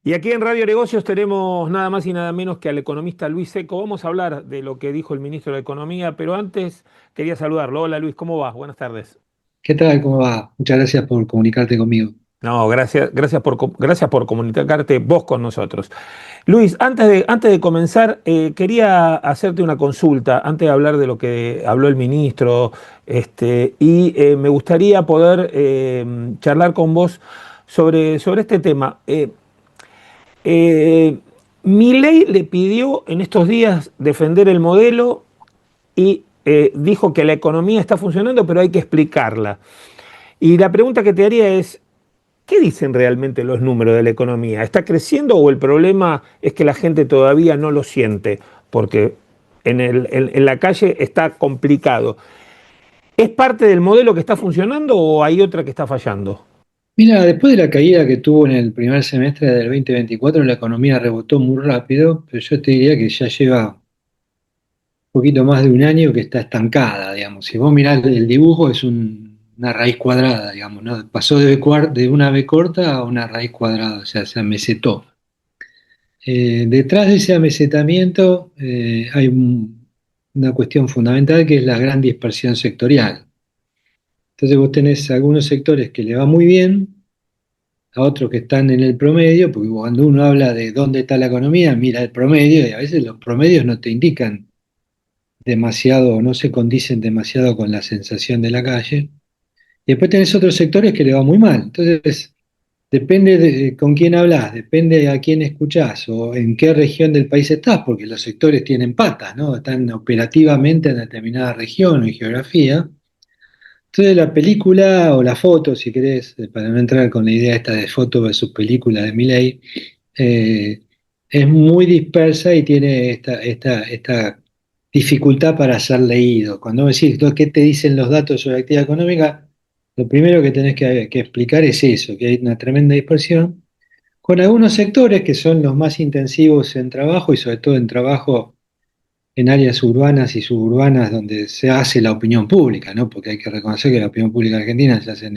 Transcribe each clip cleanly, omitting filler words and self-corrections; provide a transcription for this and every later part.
Y aquí en Radio Negocios tenemos nada más y nada menos que al economista Luis Seco. Vamos a hablar de lo que dijo el ministro de Economía, pero antes quería saludarlo. Hola Luis, ¿cómo vas? Buenas tardes. ¿Qué tal? ¿Cómo va? Muchas gracias por comunicarte conmigo. No, gracias por comunicarte vos con nosotros. Luis, antes de comenzar, quería hacerte una consulta, antes de hablar de lo que habló el ministro, y me gustaría poder charlar con vos sobre este tema. Eh, Milei le pidió en estos días defender el modelo y dijo que la economía está funcionando, pero hay que explicarla. Y la pregunta que te haría es, ¿qué dicen realmente los números de la economía? ¿Está creciendo o el problema es que la gente todavía no lo siente? Porque en la calle está complicado. ¿Es parte del modelo que está funcionando o hay otra que está fallando? Mira, después de la caída que tuvo en el primer semestre del 2024, la economía rebotó muy rápido, pero yo te diría que ya lleva un poquito más de un año que está estancada, digamos. Si vos mirás el dibujo, es una raíz cuadrada, digamos, ¿no? Pasó de una B corta a una raíz cuadrada, o sea, se amesetó. Detrás de ese amesetamiento hay una cuestión fundamental que es la gran dispersión sectorial. Entonces vos tenés algunos sectores que le va muy bien, a otros que están en el promedio, porque cuando uno habla de dónde está la economía, mira el promedio y a veces los promedios no te indican demasiado, no se condicen demasiado con la sensación de la calle. Y después tenés otros sectores que le va muy mal. Entonces, depende de con quién hablas, depende de a quién escuchás o en qué región del país estás, porque los sectores tienen patas, ¿no? Están operativamente en determinada región o geografía. Entonces la película o la foto, si querés, para no entrar con la idea esta de foto versus película de Milei, eh, es muy dispersa y tiene esta dificultad para ser leído. Cuando vos decís, ¿qué te dicen los datos sobre la actividad económica? Lo primero que tenés que explicar es eso, que hay una tremenda dispersión, con algunos sectores que son los más intensivos en trabajo y sobre todo en trabajo en áreas urbanas y suburbanas donde se hace la opinión pública, ¿no? Porque hay que reconocer que la opinión pública argentina se hace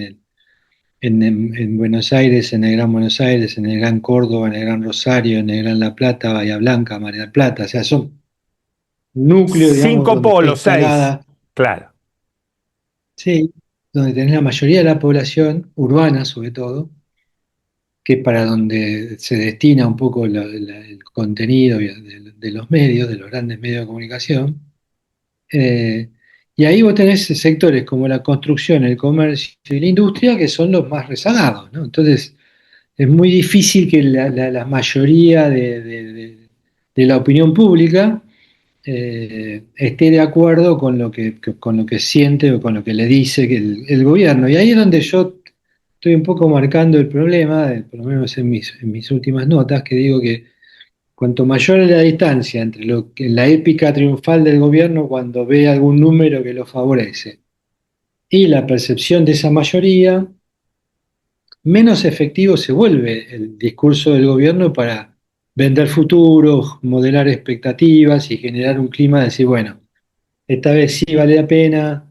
en Buenos Aires, en el Gran Buenos Aires, en el Gran Córdoba, en el Gran Rosario, en el Gran La Plata, Bahía Blanca, Mar del Plata, o sea, son núcleos, digamos, Cinco donde está polos, seis. instalada, Claro. sí, donde tenés la mayoría de la población, urbana sobre todo, que es para donde se destina un poco el contenido de los medios, de los grandes medios de comunicación. Eh, y ahí vos tenés sectores como la construcción, el comercio y la industria que son los más rezagados, ¿no? Entonces, es muy difícil que la mayoría de la opinión pública esté de acuerdo con lo que siente o con lo que le dice que el gobierno. Y ahí es donde yo estoy un poco marcando el problema, por lo menos en mis últimas notas, que digo que cuanto mayor es la distancia entre la épica triunfal del gobierno cuando ve algún número que lo favorece y la percepción de esa mayoría, menos efectivo se vuelve el discurso del gobierno para vender futuros, modelar expectativas y generar un clima de decir, bueno, esta vez sí vale la pena,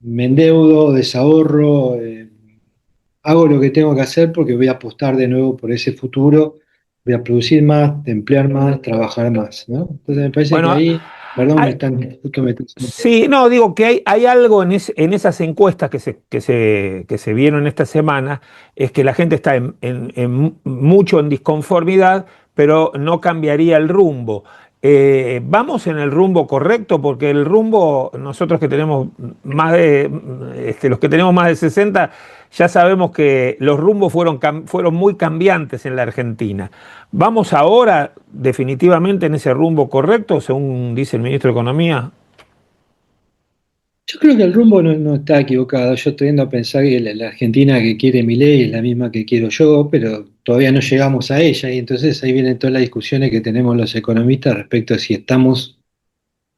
me endeudo, desahorro, hago lo que tengo que hacer porque voy a apostar de nuevo por ese futuro, voy a producir más, emplear más, trabajar más, ¿no? Entonces me parece que Bueno, ahí, perdón, hay, justo me están haciendo. sí, no, digo que hay algo en esas encuestas que se vieron esta semana, es que la gente está mucho en disconformidad, pero no cambiaría el rumbo. ¿Vamos en el rumbo correcto? Porque el rumbo, nosotros que tenemos los que tenemos más de 60, ya sabemos que los rumbos fueron muy cambiantes en la Argentina. ¿Vamos ahora definitivamente en ese rumbo correcto, según dice el ministro de Economía? Yo creo que el rumbo no está equivocado. Yo tiendo a pensar que la Argentina que quiere Milei es la misma que quiero yo, pero todavía no llegamos a ella y entonces ahí vienen todas las discusiones que tenemos los economistas respecto a si estamos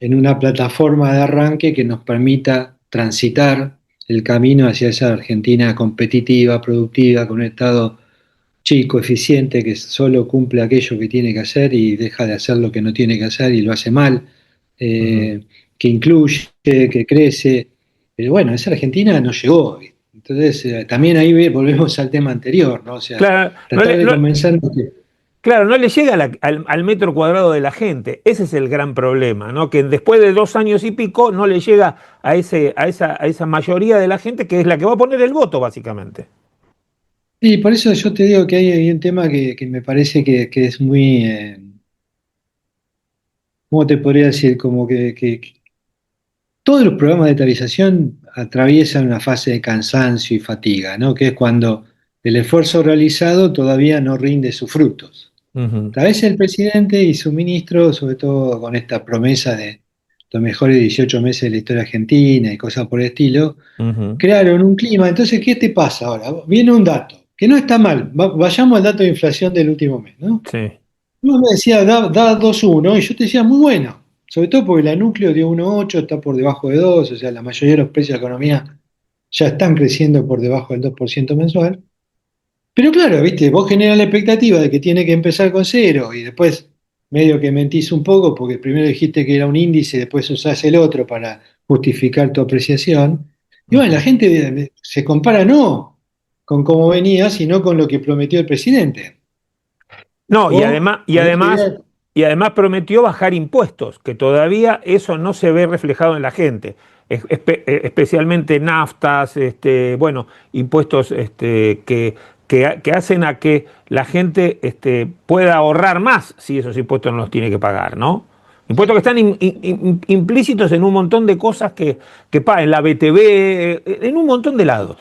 en una plataforma de arranque que nos permita transitar el camino hacia esa Argentina competitiva, productiva, con un Estado chico, eficiente, que solo cumple aquello que tiene que hacer y deja de hacer lo que no tiene que hacer y lo hace mal, Ujú. que incluye, que crece. Pero bueno, esa Argentina no llegó. Entonces, también ahí volvemos al tema anterior, ¿no? O sea, Claro, tratar de convencernos. Claro, no le llega al metro cuadrado de la gente. Ese es el gran problema, ¿no? Que después de 2 años y pico no le llega a esa mayoría de la gente que es la que va a poner el voto, básicamente. Y por eso yo te digo que hay un tema que me parece que es muy, ¿cómo te podría decir? Como que todos los programas de estabilización atraviesan una fase de cansancio y fatiga, ¿no? Que es cuando el esfuerzo realizado todavía no rinde sus frutos. Ujú, A veces el presidente y su ministro, sobre todo con esta promesa de los mejores 18 meses de la historia argentina y cosas por el estilo, ujú, crearon un clima. Entonces, ¿qué te pasa ahora? Viene un dato, que no está mal. Vayamos al dato de inflación del último mes, ¿no? sí. Uno me decía, da 2,1, y yo te decía, muy bueno. Sobre todo porque la núcleo dio 1,8, está por debajo de 2, o sea, la mayoría de los precios de la economía ya están creciendo por debajo del 2% mensual. Pero claro, viste, vos generas la expectativa de que tiene que empezar con cero y después medio que mentís un poco porque primero dijiste que era un índice, después usás el otro para justificar tu apreciación. Y bueno, la Ujú. gente se compara no con cómo venía, sino con lo que prometió el presidente. No, y O además, y tenés la además, idea. y además prometió bajar impuestos, que todavía eso no se ve reflejado en la gente. Especialmente naftas, bueno, impuestos que hacen a que la gente pueda ahorrar más si esos impuestos no los tiene que pagar, ¿no? Impuestos que están implícitos en un montón de cosas que en la BTV, en un montón de lados.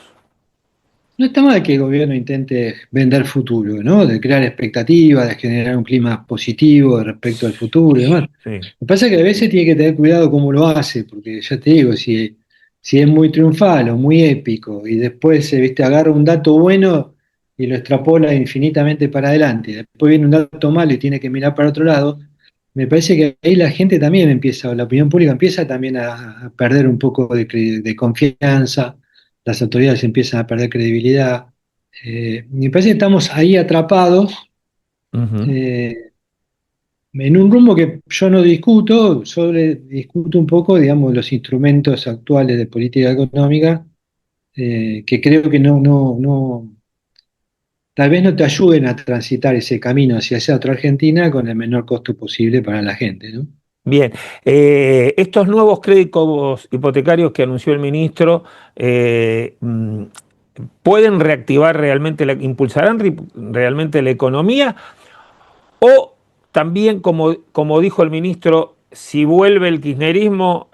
No está mal que el gobierno intente vender futuro, ¿no? De crear expectativas, de generar un clima positivo respecto al futuro y demás. Sí. Lo que pasa es que a veces tiene que tener cuidado cómo lo hace, porque ya te digo, si es muy triunfal o muy épico y después viste, agarra un dato bueno y lo extrapola infinitamente para adelante, y después viene un dato malo y tiene que mirar para otro lado, me parece que ahí la gente también empieza, o la opinión pública empieza también a perder un poco de confianza, las autoridades empiezan a perder credibilidad. Me parece que estamos ahí atrapados. Ujú. eh, en un rumbo que yo no discuto, discuto un poco, digamos, los instrumentos actuales de política económica, que creo que tal vez no te ayuden a transitar ese camino hacia esa otra Argentina con el menor costo posible para la gente, ¿no? Bien, estos nuevos créditos hipotecarios que anunció el ministro pueden reactivar realmente, impulsarán realmente la economía o también, como dijo el ministro, si vuelve el kirchnerismo,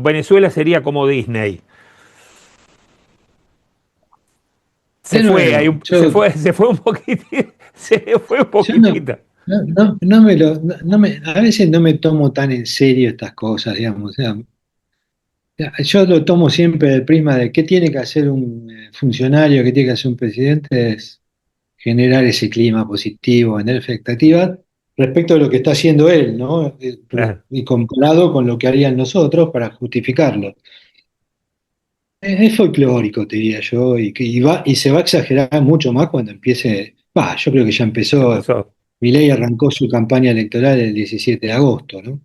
Venezuela sería como Disney. Se De fue, nuevo, se fue un poquitito, se le fue un yo no, poquitito. no me lo, no me- a veces no me tomo tan en serio estas cosas, digamos. O sea, yo lo tomo siempre del prisma de qué tiene que hacer un funcionario, qué tiene que hacer un presidente, es generar ese clima positivo, generar expectativas respecto a lo que está haciendo él, ¿no? Claro. Y comparado con lo que harían nosotros para justificarlo. Es folclórico, te diría yo, y se va a exagerar mucho más cuando empiece. Yo creo que ya Ya empezó. empezó. Milei arrancó su campaña electoral el 17 de agosto, ¿no?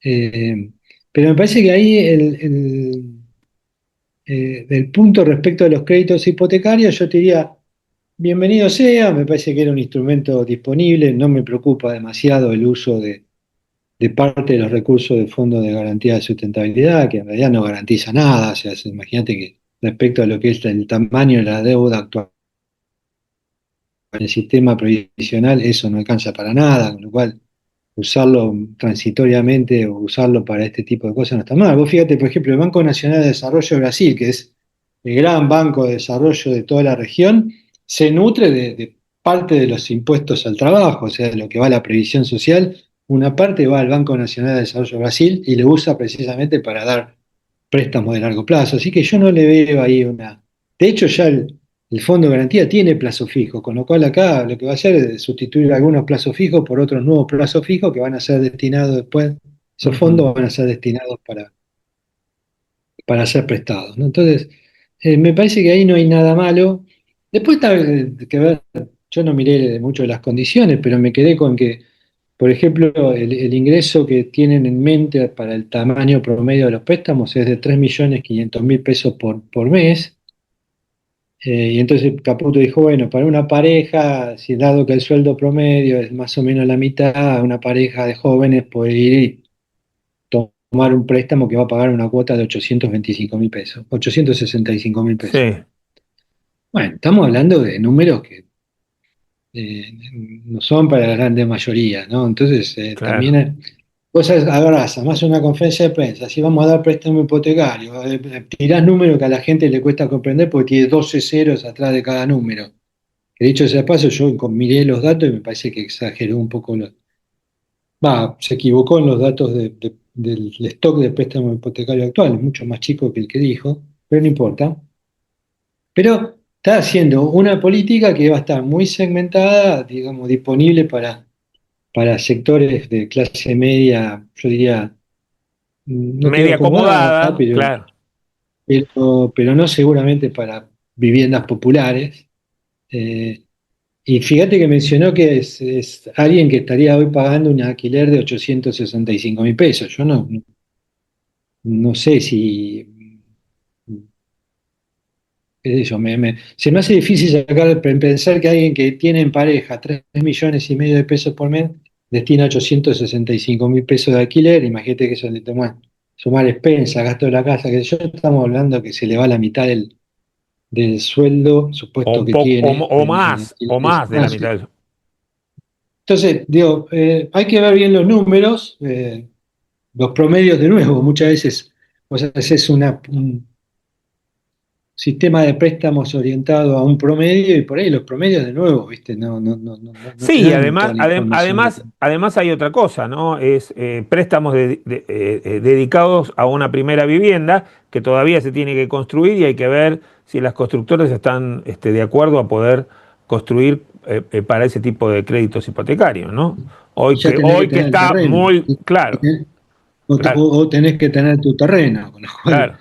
Eh, pero me parece que ahí el punto respecto a los créditos hipotecarios, yo te diría, bienvenido sea, me parece que era un instrumento disponible, no me preocupa demasiado el uso de parte de los recursos del Fondo de Garantía de Sustentabilidad, que en realidad no garantiza nada, o sea, imagínate que respecto a lo que es el tamaño de la deuda actual en el sistema previsional, eso no alcanza para nada, con lo cual usarlo transitoriamente o usarlo para este tipo de cosas no está mal. Vos fíjate, por ejemplo, el Banco Nacional de Desarrollo de Brasil, que es el gran banco de desarrollo de toda la región, se nutre de parte de los impuestos al trabajo, o sea, de lo que va a la previsión social, una parte va al Banco Nacional de Desarrollo de Brasil y lo usa precisamente para dar préstamos de largo plazo. Así que yo no le veo ahí una. De hecho, ya el Fondo de Garantía tiene plazo fijo, con lo cual acá lo que va a hacer es sustituir algunos plazos fijos por otros nuevos plazos fijos que van a ser destinados después, esos Ujú. fondos van a ser destinados para ser prestados, ¿no? Entonces, me parece que ahí no hay nada malo. Después está que ver, yo no miré mucho las condiciones, pero me quedé con que, por ejemplo, el ingreso que tienen en mente para el tamaño promedio de los préstamos es de 3.500.000 pesos por mes. Y entonces Caputo dijo, bueno, para una pareja, si dado que el sueldo promedio es más o menos la mitad, una pareja de jóvenes puede ir y tomar un préstamo que va a pagar una cuota de 825.000 pesos, 865.000 pesos. sí, Bueno, estamos hablando de números que eh, no son para la grande mayoría, ¿no? Entonces, también claro. vos agarrás, además una conferencia de prensa, si vamos a dar préstamo hipotecario, tirás números que a la gente le cuesta comprender porque tiene 12 ceros atrás de cada número. Que dicho sea de paso, yo miré los datos y me parece que exageró un poco se equivocó en los datos del stock de préstamo hipotecario actual, es mucho más chico que el que dijo, pero no importa. Pero está haciendo una política que va a estar muy segmentada, digamos, disponible para sectores de clase media, yo diría, no te digo Media acomodada, acomodada, claro. pero no seguramente para viviendas populares. Eh, y fíjate que mencionó que es alguien que estaría hoy pagando un alquiler de 865.000 pesos. Yo no sé si, qué sé yo, se me hace difícil pensar que alguien que tiene en pareja 3,5 millones de pesos por mes destina 865.000 pesos de alquiler. Imagínate que eso le toma sumar expensas, gasto de la casa, que yo estamos hablando que se le va la mitad del sueldo O supuesto un que poco, tiene en o alquileres más y de la demás. mitad de eso. Entonces, digo, hay que ver bien los números, los promedios de nuevo. Muchas veces vos haces un sistema de préstamos orientado a un promedio y por ahí los promedios de nuevo, ¿viste? No te Sí, dan toda la información de todo. además hay otra cosa, ¿no? Es préstamos dedicados a una primera vivienda que todavía se tiene que construir y hay que ver si las constructoras están de acuerdo a poder construir para ese tipo de créditos hipotecarios, ¿no? Y ya tenés que Hoy que tener el está terreno. muy claro, claro, O tenés que tener tu terreno, con lo cual, claro.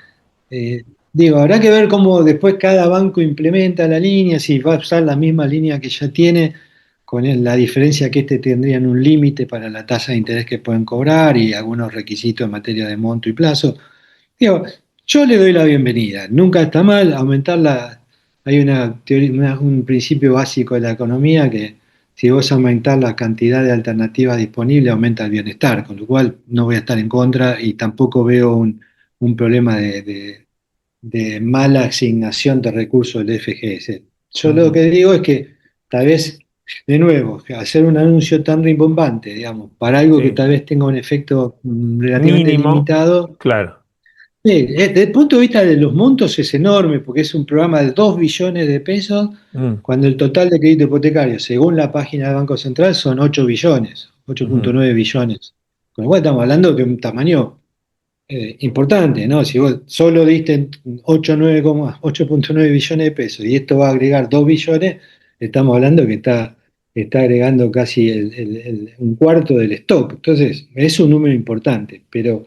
eh, digo, habrá que ver cómo después cada banco implementa la línea, si va a usar la misma línea que ya tiene, con la diferencia que tendrían un límite para la tasa de interés que pueden cobrar y algunos requisitos en materia de monto y plazo. Digo, yo le doy la bienvenida. Nunca está mal aumentar la. Hay una teoría, un principio básico de la economía que si vos aumentás la cantidad de alternativas disponibles, aumenta el bienestar, con lo cual no voy a estar en contra y tampoco veo un problema de mala asignación de recursos del FGS. Yo lo Ujú. que digo es que tal vez, de nuevo, hacer un anuncio tan rimbombante, digamos, para algo que Sí, tal vez tenga un efecto relativamente mínimo, limitado. claro. Sí, desde el punto de vista de los montos es enorme, porque es un programa de 2 billones de pesos, Mm, cuando el total de crédito hipotecario, según la página del Banco Central, son 8 billones, ujú, 8,9 billones. Con lo cual estamos hablando de un tamaño importante, ¿no? Si vos solo diste 8,9 billones de pesos y esto va a agregar 2 billones, estamos hablando que está agregando casi un cuarto del stock. Entonces, es un número importante, pero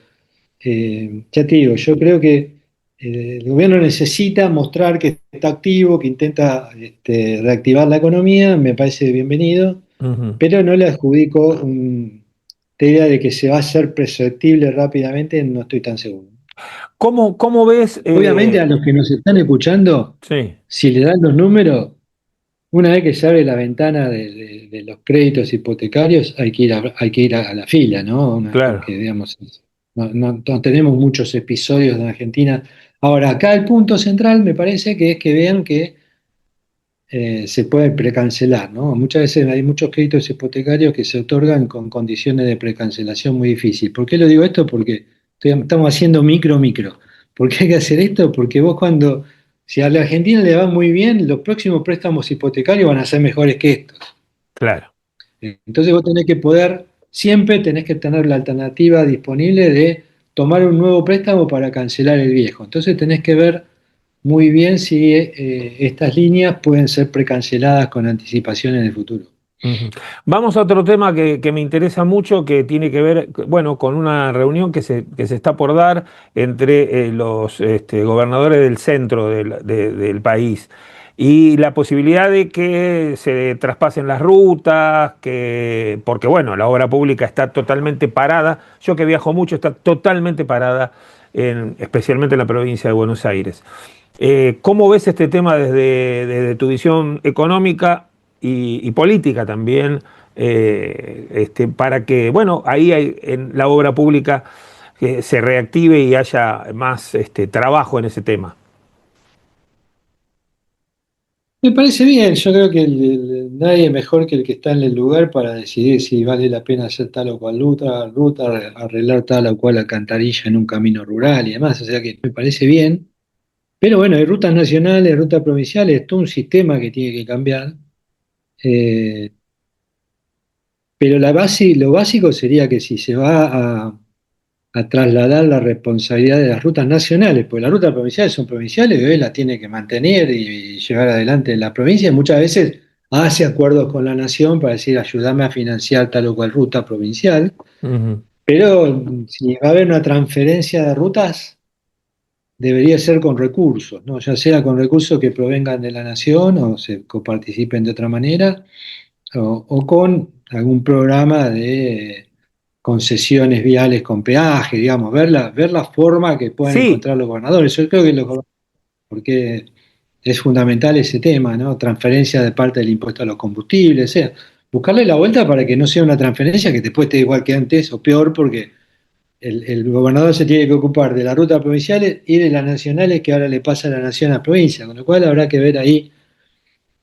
ya te digo, yo creo que el gobierno necesita mostrar que está activo, que intenta reactivar la economía, me parece bienvenido, ujú. pero no le adjudico la idea de que se va a hacer perceptible rápidamente, no estoy tan seguro. ¿Cómo ves? Obviamente a los que nos están escuchando, Sí, si le dan los números, una vez que se abre la ventana de los créditos hipotecarios, hay que ir a la fila, ¿no? claro. Porque, digamos, no tenemos muchos episodios en Argentina. Ahora, acá el punto central me parece que es que vean que se puede precancelar, ¿no? Muchas veces hay muchos créditos hipotecarios que se otorgan con condiciones de precancelación muy difíciles. ¿Por qué lo digo esto? Porque estamos haciendo micro. ¿Por qué hay que hacer esto? Porque si a la Argentina le va muy bien, los próximos préstamos hipotecarios van a ser mejores que estos. Claro. Entonces vos siempre tenés que tener la alternativa disponible de tomar un nuevo préstamo para cancelar el viejo. Entonces tenés que ver muy bien si estas líneas pueden ser precanceladas con anticipación en el futuro. Ujú. Vamos a otro tema que me interesa mucho, que tiene que ver, bueno, con una reunión que se está por dar entre los gobernadores del centro del país y la posibilidad de que se traspasen las rutas, porque bueno, la obra pública está totalmente parada. Yo que viajo mucho, está totalmente parada especialmente en la provincia de Buenos Aires. ¿Cómo ves este tema desde tu visión económica y política también? Para que, bueno, ahí en la obra pública se reactive y haya más trabajo en ese tema. Me parece bien, yo creo que nadie mejor que el que está en el lugar para decidir si vale la pena hacer tal o cual ruta, arreglar tal o cual alcantarilla en un camino rural y demás, o sea que me parece bien. Pero bueno, hay rutas nacionales, rutas provinciales, es todo un sistema que tiene que cambiar. Eh, pero lo básico sería que si se va a trasladar la responsabilidad de las rutas nacionales, porque las rutas provinciales son provinciales y hoy las tiene que mantener y llevar adelante la provincia, y muchas veces hace acuerdos con la nación para decir, ayúdame a financiar tal o cual ruta provincial, Ujú. pero si va a haber una transferencia de rutas, debería ser con recursos, ¿no? Ya sea con recursos que provengan de la nación o se coparticipen de otra manera, o con algún programa de concesiones viales con peaje, digamos, ver la forma que puedan Sí, encontrar los gobernadores. Yo creo que porque es fundamental ese tema, ¿no? Transferencia de parte del impuesto a los combustibles, o sea, buscarle la vuelta para que no sea una transferencia que después esté igual que antes o peor, porque el gobernador se tiene que ocupar de las rutas provinciales y de las nacionales que ahora le pasa a la nación a la provincia, con lo cual habrá que ver ahí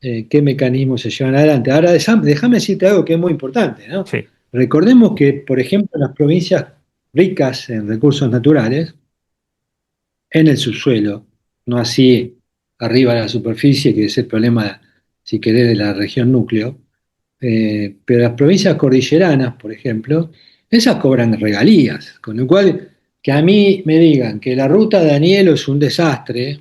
qué mecanismos se llevan adelante. Ahora, déjame decirte algo que es muy importante, ¿no? sí, Recordemos que, por ejemplo, en las provincias ricas en recursos naturales, en el subsuelo, no así arriba de la superficie, que es el problema, si querés, de la región núcleo, pero las provincias cordilleranas, por ejemplo, esas cobran regalías, con lo cual que a mí me digan que la ruta de Anielo es un desastre,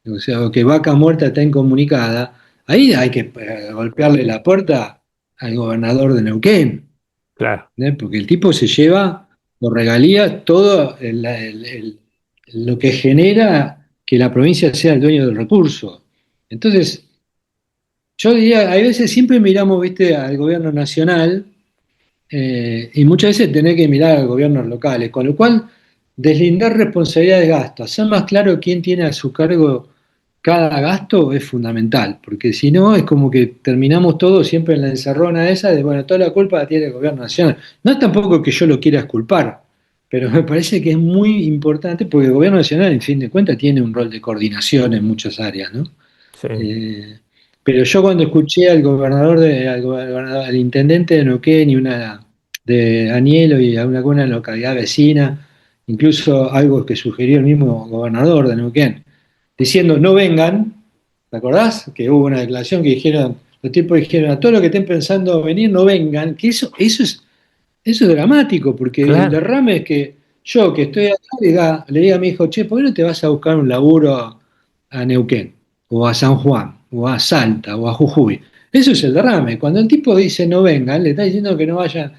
o sea, o que Vaca Muerta está incomunicada, ahí hay que golpearle la puerta al gobernador de Neuquén, claro. porque el tipo se lleva por regalías todo lo que genera que la provincia sea el dueño del recurso. Entonces, yo diría, hay veces siempre miramos, viste, al gobierno nacional y muchas veces tener que mirar a los gobiernos locales, con lo cual deslindar responsabilidades de gasto, hacer más claro quién tiene a su cargo cada gasto es fundamental, porque si no es como que terminamos todos siempre en la encerrona esa de, bueno, toda la culpa la tiene el gobierno nacional. No es tampoco que yo lo quiera exculpar, pero me parece que es muy importante porque el gobierno nacional, en fin de cuentas, tiene un rol de coordinación en muchas áreas, ¿no? Sí. Eh, pero yo cuando escuché al intendente de Neuquén y una de Anielo y alguna localidad vecina, incluso algo que sugirió el mismo gobernador de Neuquén, diciendo no vengan, ¿te acordás? Que hubo una declaración que dijeron, los tipos dijeron a todos los que estén pensando venir no vengan, que eso es dramático, porque el Claro. derrame es que yo que estoy acá le diga a mi hijo, che, ¿por qué no te vas a buscar un laburo a Neuquén? O a San Juan, o a Salta, o a Jujuy. Eso es el derrame. Cuando el tipo dice no vengan, le está diciendo que no vayan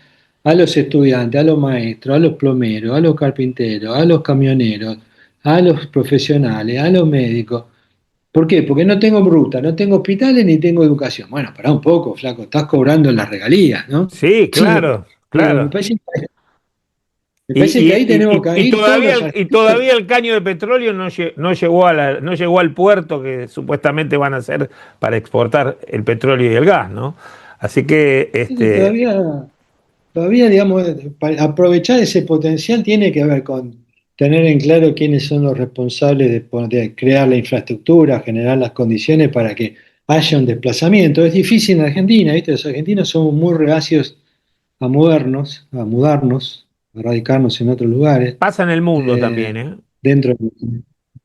a los estudiantes, a los maestros, a los plomeros, a los carpinteros, a los camioneros, a los profesionales, a los médicos. ¿Por qué? Porque no tengo ruta, no tengo hospitales ni tengo educación. Bueno, pará un poco, flaco, estás cobrando las regalías, ¿no? Sí, claro, Digo, claro. me parece que ahí tenemos que ir todos los Y artistas. todavía el caño de petróleo no llegó no llegó al puerto que supuestamente van a hacer para exportar el petróleo y el gas, ¿no? Así que, Sí, todavía, digamos, aprovechar ese potencial tiene que ver con tener en claro quiénes son los responsables de crear la infraestructura, generar las condiciones para que haya un desplazamiento. Es difícil en Argentina, ¿viste? Los argentinos somos muy reacios a mudarnos, a radicarnos en otros lugares. pasa en el mundo eh, también, ¿eh? dentro,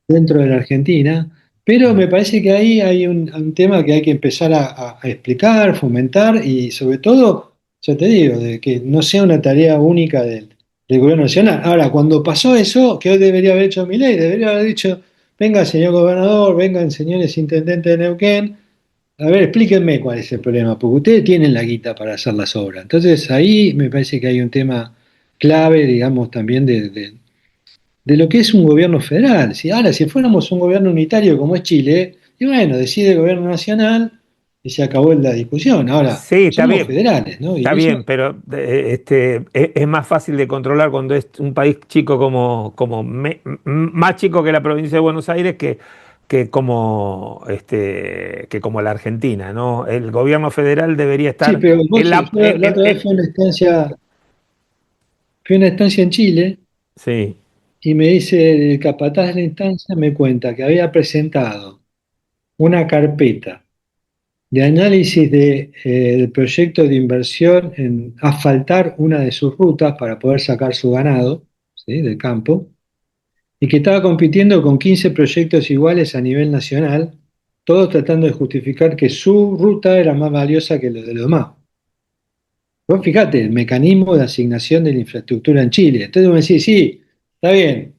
dentro de la Argentina, pero Mm. me parece que ahí hay un tema que hay que empezar a explicar, fomentar y sobre todo, ya te digo, de que no sea una tarea única del gobierno nacional. Ahora, cuando pasó eso, ¿qué debería haber hecho Milei? Debería haber dicho, venga señor gobernador, vengan señores intendentes de Neuquén, a ver, explíquenme cuál es el problema, porque ustedes tienen la guita para hacer las obras. Entonces ahí me parece que hay un tema clave, digamos, también de lo que es un gobierno federal. Si, ahora, si fuéramos un gobierno unitario como es Chile, y bueno, decide el gobierno nacional, y se acabó la discusión. Ahora, Sí, somos federales, ¿no? está Y eso, bien, pero es más fácil de controlar cuando es un país chico más chico que la provincia de Buenos Aires que como la Argentina, ¿no? El gobierno federal debería sí, estar pero en vos, la... yo la otra vez fui a una estancia en Chile Sí. y me dice el capataz de la instancia, me cuenta que había presentado una carpeta de análisis del proyecto de inversión en asfaltar una de sus rutas para poder sacar su ganado, ¿sí? Del campo, y que estaba compitiendo con 15 proyectos iguales a nivel nacional, todos tratando de justificar que su ruta era más valiosa que los de los demás. Vos fijate, el mecanismo de asignación de la infraestructura en Chile. Entonces vos me decís, sí, está bien,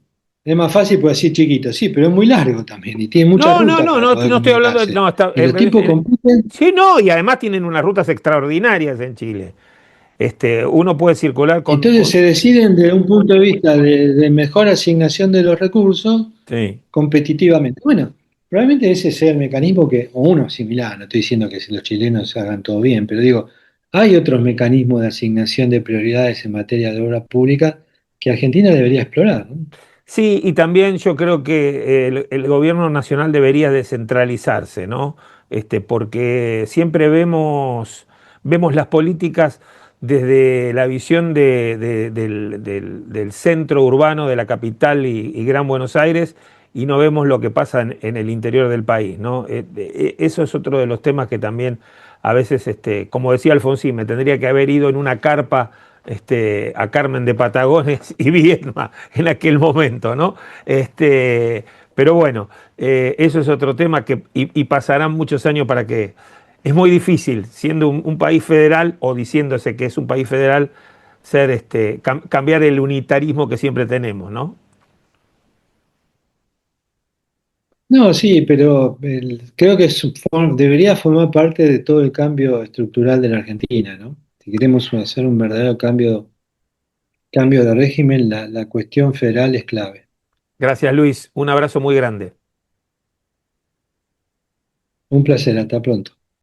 es más fácil porque así chiquito, sí, pero es muy largo también y tiene muchas No, no, rutas no, para no, poder no estoy hablando de... comunicarse. No, Y los tipos compiten. sí, no, y además tienen unas rutas extraordinarias en Chile. Uno puede circular Entonces se deciden desde un punto de vista de mejor asignación de los recursos Sí. competitivamente. Bueno, probablemente ese sea el mecanismo que, o uno similar, no estoy diciendo que los chilenos hagan todo bien, pero digo, hay otros mecanismos de asignación de prioridades en materia de obra pública que Argentina debería explorar, ¿no? Sí, y también yo creo que el gobierno nacional debería descentralizarse, ¿no? Porque siempre vemos las políticas desde la visión del centro urbano de la capital y Gran Buenos Aires y no vemos lo que pasa en el interior del país, ¿no? Eso es otro de los temas que también a veces, como decía Alfonsín, me tendría que haber ido en una carpa a Carmen de Patagones y Viedma en aquel momento, ¿no? Pero bueno, eso es otro tema y pasarán muchos años para que... Es muy difícil, siendo un país federal o diciéndose que es un país federal, cambiar el unitarismo que siempre tenemos, ¿no? No, sí, pero creo que debería formar parte de todo el cambio estructural de la Argentina, ¿no? Si queremos hacer un verdadero cambio de régimen, la cuestión federal es clave. Gracias, Luis. Un abrazo muy grande. Un placer, hasta pronto.